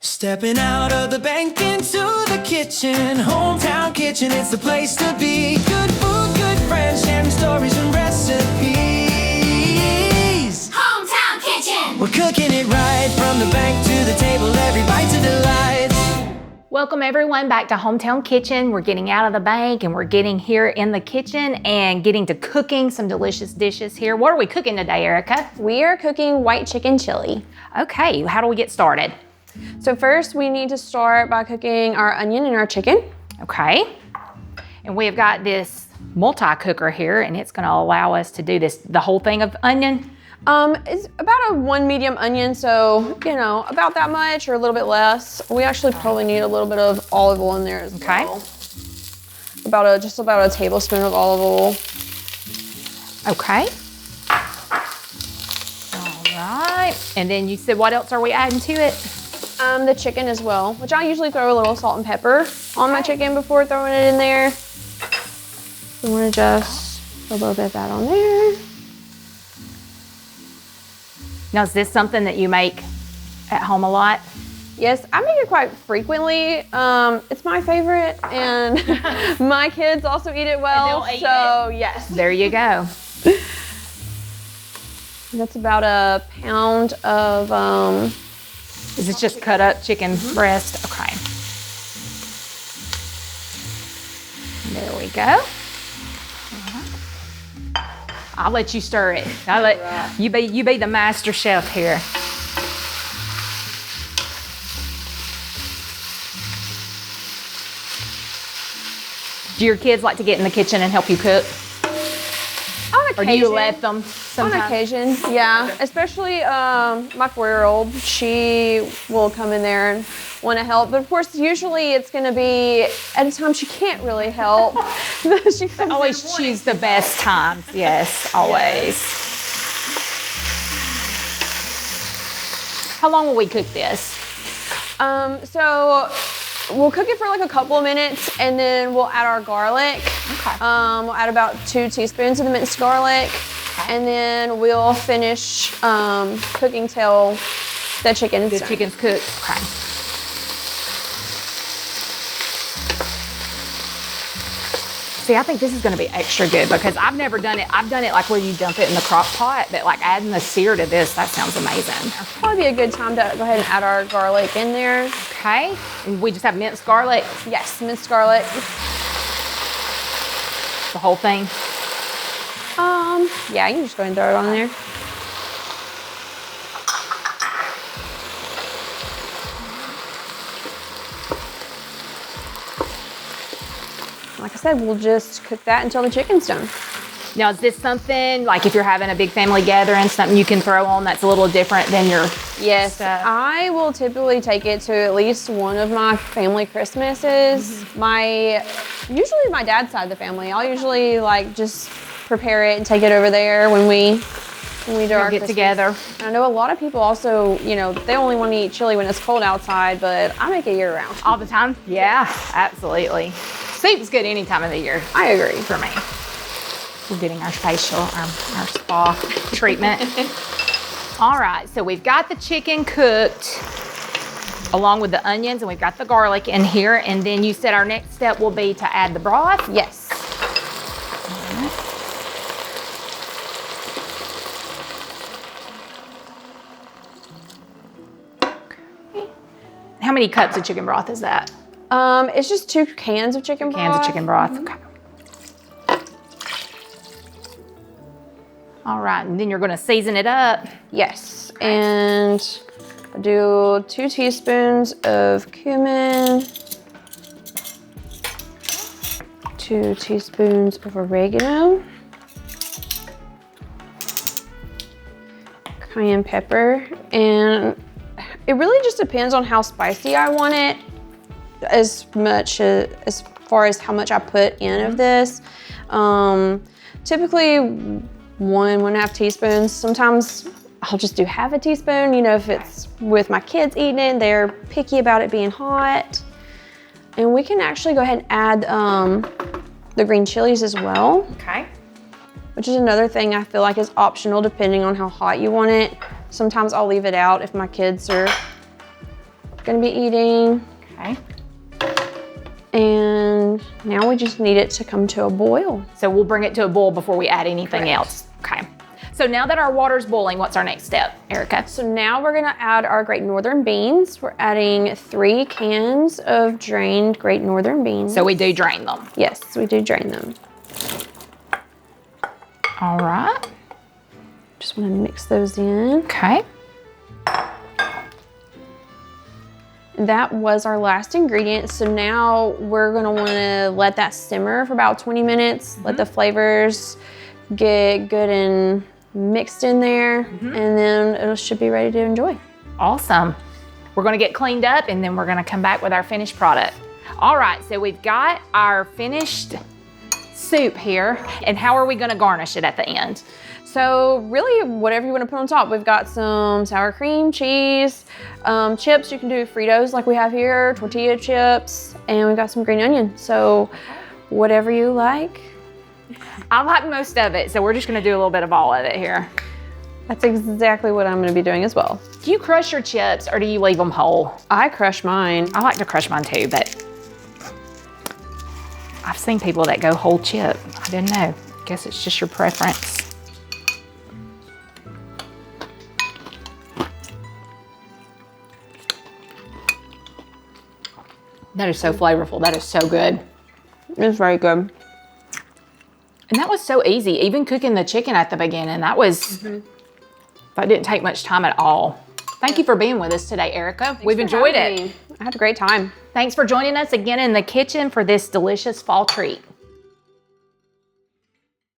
Stepping out of the bank into the kitchen. Hometown kitchen, it's the place to be. Good food, good friends, sharing stories and recipes. Hometown kitchen! We're cooking it right from the bank to the table. Every bite's a delight. Welcome everyone back to Hometown Kitchen. We're getting out of the bank and we're getting here in the kitchen and getting to cooking some delicious dishes here. What are we cooking today, Erica? We are cooking white chicken chili. Okay, how do we get started? So first we need to start by cooking our onion and our chicken. Okay, and we've got this multi-cooker here and it's gonna allow us to do the whole thing of onion. It's about a 1 medium onion, so about that much or a little bit less. We actually probably need a little bit of olive oil in there as well. Just about a tablespoon of olive oil. Okay. All right, and then you said what else are we adding to it? The chicken as well, which I usually throw a little salt and pepper on my chicken before throwing it in there. We want to just a little bit of that on there. Now, is this something that you make at home a lot? Yes, I make it quite frequently. It's my favorite, and my kids also eat it well. Yes. There you go. That's about a pound of. Is this just cut up chicken breast? Okay. There we go. I'll let you stir it. You be the master chef here. Do your kids like to get in the kitchen and help you cook? On occasion. Or do you let them sometimes? On occasion, yeah. Especially my 4-year-old, she will come in there and want to help. But of course, usually it's going to be at a time she can't really help. She always choose the best times. Yes, always. How long will we cook this? So we'll cook it for like a couple of minutes and then we'll add our garlic. Okay. We'll add about 2 teaspoons of the minced garlic. Okay. And then we'll finish cooking till the chicken's done. Chicken's cooked. Okay. See, I think this is going to be extra good because I've never done it. I've done it like where you dump it in the crock pot, but like adding the sear to this, that sounds amazing. Probably be a good time to go ahead and add our garlic in there. Okay. And we just have minced garlic? Yes, minced garlic. The whole thing? Yeah, you can just go ahead and throw it on there. Like I said, we'll just cook that until the chicken's done. Now, is this something, like if you're having a big family gathering, something you can throw on that's a little different than your stuff? I will typically take it to at least one of my family Christmases. Usually my dad's side of the family. I'll usually just prepare it and take it over there when we do our get together. I know a lot of people also, they only want to eat chili when it's cold outside, but I make it year round. All the time? Yeah, absolutely. Soup's good any time of the year. I agree. For me. We're getting our facial, our spa treatment. All right, so we've got the chicken cooked along with the onions and we've got the garlic in here. And then you said our next step will be to add the broth? Yes. How many cups of chicken broth is that? It's just 2 cans of chicken broth. Cans of chicken broth, okay. All right, and then you're gonna season it up. Yes, and I'll do 2 teaspoons of cumin, 2 teaspoons of oregano, cayenne pepper, and it really just depends on how spicy I want it, as far as how much I put in of this. Typically 1.5 teaspoons. Sometimes I'll just do half a teaspoon, if it's with my kids eating it, they're picky about it being hot. And we can actually go ahead and add the green chilies as well. Okay. Which is another thing I feel like is optional depending on how hot you want it. Sometimes I'll leave it out if my kids are gonna be eating. Okay. And now we just need it to come to a boil. So we'll bring it to a boil before we add anything Correct. else. Okay. So now that our water's boiling, what's our next step, Erica? So now we're gonna add our Great Northern beans. We're adding 3 cans of drained Great Northern beans. So we do drain them. Yes, we do drain them. All right. Just wanna mix those in. Okay. That was our last ingredient. So now we're gonna wanna let that simmer for about 20 minutes, let the flavors get good and mixed in there, and then it should be ready to enjoy. Awesome. We're gonna get cleaned up and then we're gonna come back with our finished product. All right, so we've got our finished soup here, and how are we gonna garnish it at the end? So really, whatever you want to put on top. We've got some sour cream, cheese, chips. You can do Fritos like we have here, tortilla chips, and we've got some green onion. So whatever you like. I like most of it, so we're just gonna do a little bit of all of it here. That's exactly what I'm going to be doing as well. Do you crush your chips or do you leave them whole? I crush mine. I like to crush mine too, but I've seen people that go whole chip. I didn't know. Guess it's just your preference. That is so flavorful. That is so good. It's very good. And that was so easy. Even cooking the chicken at the beginning, that was, that didn't take much time at all. Thank you for being with us today, Erica. We've enjoyed it. I had a great time. Thanks for joining us again in the kitchen for this delicious fall treat.